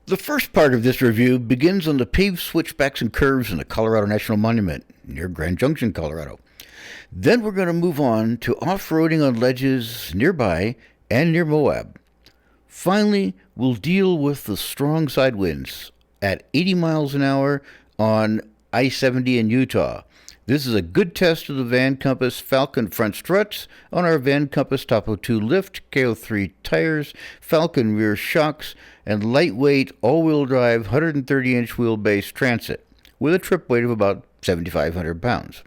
The first part of this review begins on the paved switchbacks and curves in the Colorado National Monument near Grand Junction, Colorado. Then we're going to move on to off-roading on ledges nearby and near Moab. Finally, we'll deal with the strong side winds at 80 miles an hour on I-70 in Utah. This is a good test of the Van Compass Falcon front struts on our Van Compass Topo 2 lift, KO3 tires, Falcon rear shocks, and lightweight all-wheel drive 130-inch wheelbase Transit with a trip weight of about 7,500 pounds.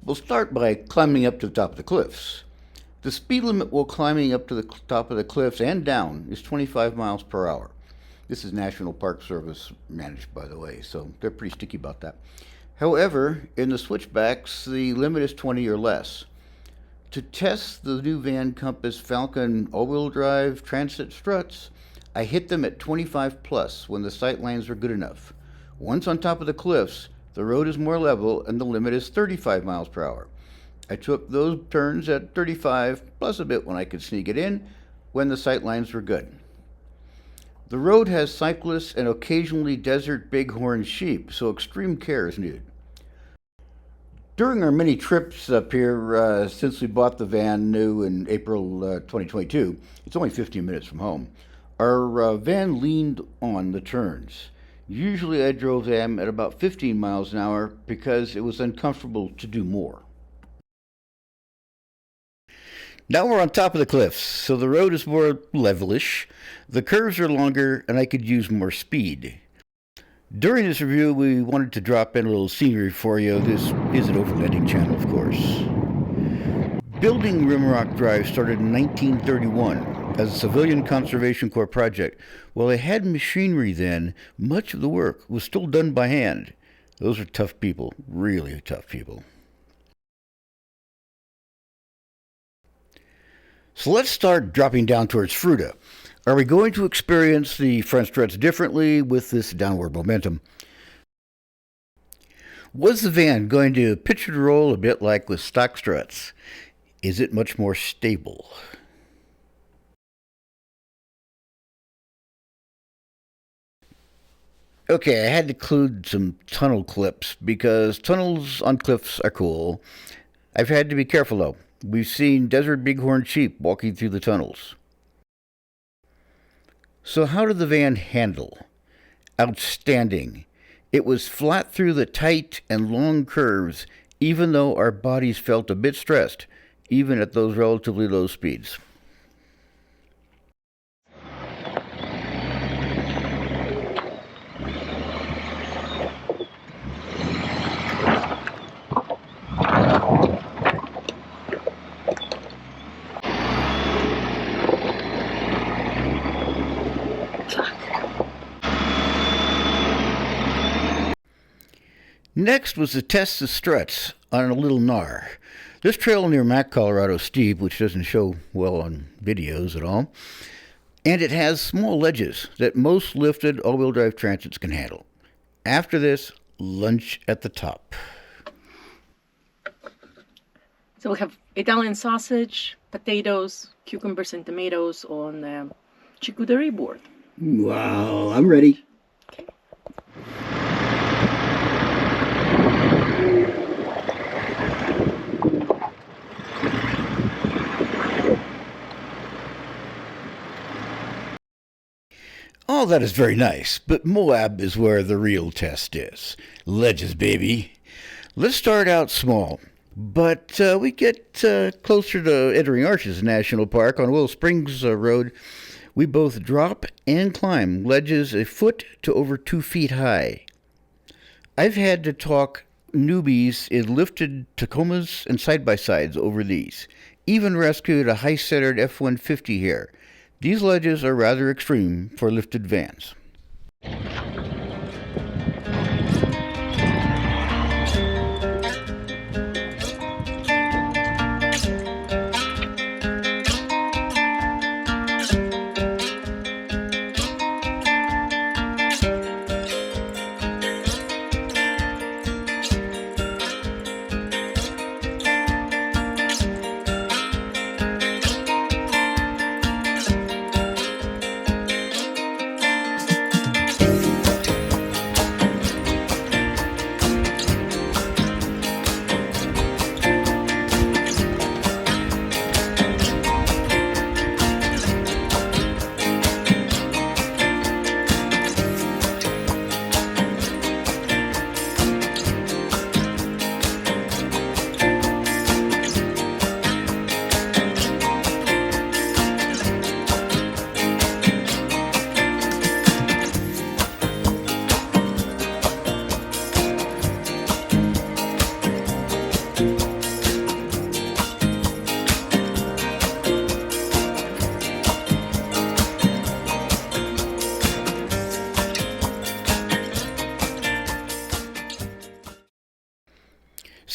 We'll start by climbing up to the top of the cliffs. The speed limit while climbing up to the top of the cliffs and down is 25 miles per hour. This is National Park Service managed, by the way, so they're pretty sticky about that. However, in the switchbacks, the limit is 20 or less. To test the new Van Compass Falcon all-wheel drive Transit struts, I hit them at 25 plus when the sight lines were good enough. Once on top of the cliffs, the road is more level and the limit is 35 miles per hour. I took those turns at 35 plus a bit when I could sneak it in when the sight lines were good. The road has cyclists and occasionally desert bighorn sheep, so extreme care is needed. During our many trips up here, since we bought the van new in April 2022, it's only 15 minutes from home, our van leaned on the turns. Usually I drove them at about 15 miles an hour because it was uncomfortable to do more. Now we're on top of the cliffs, so the road is more levelish, the curves are longer, and I could use more speed. During this review, we wanted to drop in a little scenery for you. This is an overlanding channel, of course. Building Rimrock Drive started in 1931 as a civilian conservation corps project. While they had machinery then, much of the work was still done by hand. Those are tough people, really tough people. So let's start dropping down towards Fruta. Are we going to experience the front struts differently with this downward momentum? Was the van going to pitch and roll a bit like with stock struts? Is it much more stable? Okay, I had to include some tunnel clips because tunnels on cliffs are cool. I've had to be careful though. We've seen desert bighorn sheep walking through the tunnels. So how did the van handle? Outstanding. It was flat through the tight and long curves, even though our bodies felt a bit stressed, even at those relatively low speeds. Next was to test the struts on a little gnar. This trail near Mac, Colorado is steep, which doesn't show well on videos at all, and it has small ledges that most lifted all-wheel drive transits can handle. After this, lunch at the top. So we have Italian sausage, potatoes, cucumbers, and tomatoes on the charcuterie board. Wow, I'm ready. Okay. All that is very nice, but Moab is where the real test is. Ledges, baby. Let's start out small, but we get closer to entering Arches National Park on Willow Springs Road. We both drop and climb ledges a foot to over 2 feet high. I've had to talk newbies in lifted Tacomas and side-by-sides over these. Even rescued a high-centered F-150 here. These ledges are rather extreme for lifted vans.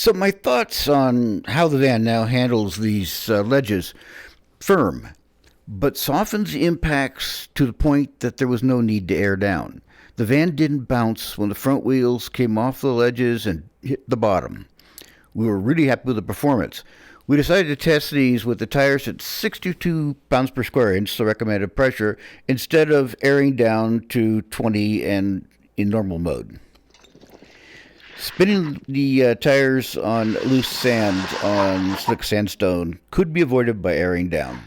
So my thoughts on how the van now handles these ledges: firm, but softens the impacts to the point that there was no need to air down. The van didn't bounce when the front wheels came off the ledges and hit the bottom. We were really happy with the performance. We decided to test these with the tires at 62 pounds per square inch, the recommended pressure, instead of airing down to 20 and in normal mode. Spinning the tires on loose sand on slick sandstone could be avoided by airing down.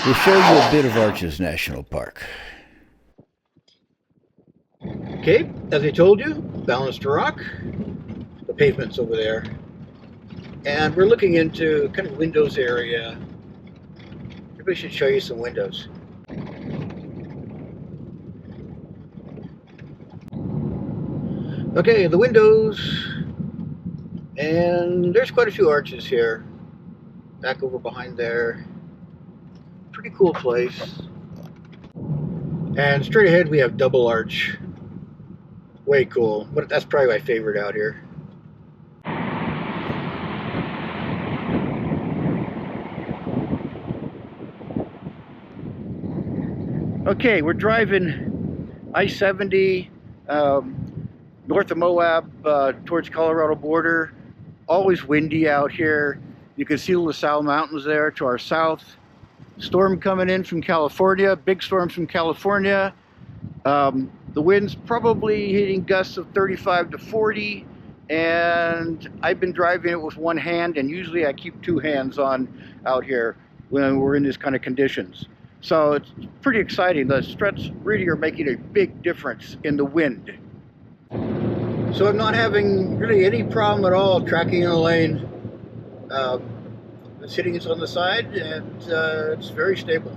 We'll show you a bit of Arches National Park. Okay, as I told you, balanced rock. The pavement's over there. And we're looking into kind of windows area. Maybe I should show you some windows. Okay, the windows. And there's quite a few arches here. Back over behind there. Pretty cool place. And straight ahead we have double arch. Way cool. But that's probably my favorite out here. Okay, we're driving I-70 north of Moab towards Colorado border. Always windy out here. You can see the LaSalle Mountains there to our south. Storm coming in from California, big storms from California. The wind's probably hitting gusts of 35 to 40, and I've been driving it with one hand, and usually I keep two hands on out here when we're in these kind of conditions. So it's pretty exciting. The struts really are making a big difference in the wind. So I'm not having really any problem at all tracking in the lane. The seating is on the side, and it's very stable.